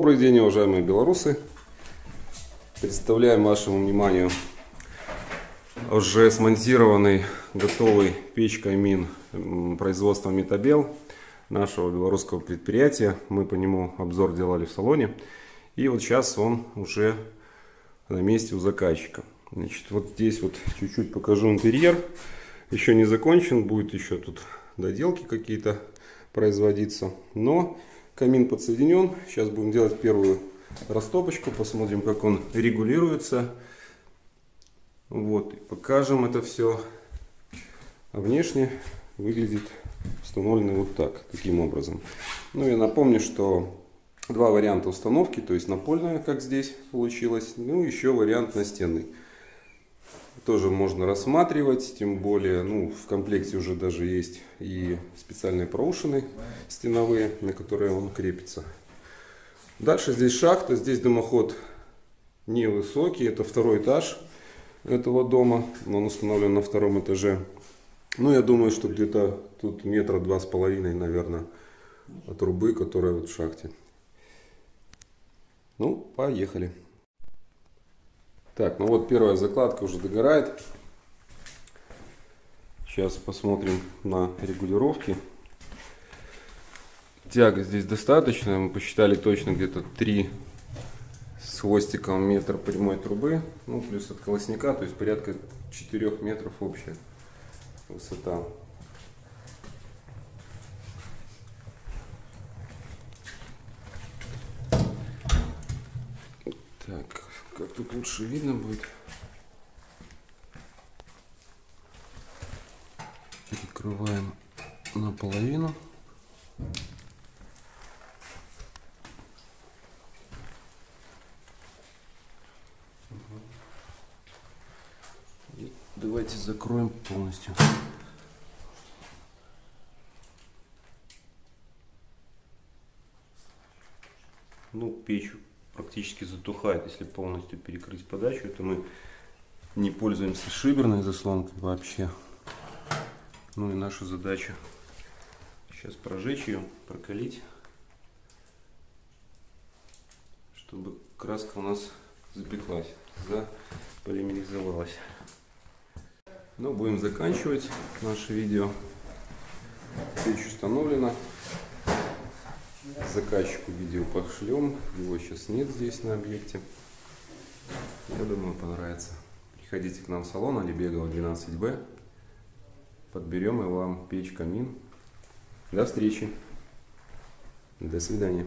Добрый день, уважаемые белорусы! Представляем вашему вниманию уже смонтированный, готовый печь-камин производства Метабел нашего белорусского предприятия. Мы по нему обзор делали в салоне. И вот сейчас он уже на месте у заказчика. Значит, вот здесь вот чуть-чуть покажу интерьер. Еще не закончен, будет еще тут доделки какие-то производиться. Но камин подсоединен. Сейчас будем делать первую растопочку. Посмотрим, как он регулируется. Вот, и покажем это все. А внешне выглядит установлено вот так, таким образом. Ну, я напомню, что два варианта установки. То есть напольная, как здесь получилось. Ну, еще вариант настенный. Тоже можно рассматривать, тем более, ну, в комплекте уже даже есть и специальные проушины стеновые, на которые он крепится. Дальше здесь шахта, здесь дымоход невысокий, это второй этаж этого дома, он установлен на втором этаже. Ну, я думаю, что где-то тут метра 2,5, наверное, от трубы, которая вот в шахте. Ну, поехали. Так, ну вот первая закладка уже догорает. Сейчас посмотрим на регулировки. Тяга здесь достаточно. Мы посчитали точно где-то 3 с хвостиком метр прямой трубы. Ну, плюс от колосника, то есть порядка 4 метров общая высота. Так, как тут лучше видно будет. Перекрываем наполовину. И давайте закроем полностью. Ну, печь практически затухает, если полностью перекрыть подачу. Это мы не пользуемся шиберной заслонкой вообще. Ну и наша задача сейчас прожечь ее, прокалить, чтобы краска у нас запеклась, заполимеризовалась. Ну, будем заканчивать наше видео. Печь установлена. Заказчику видео пошлем, его сейчас нет здесь на объекте. Я думаю, понравится. Приходите к нам в салон Алибегова 12Б. Подберем и вам печь-камин. До встречи. До свидания.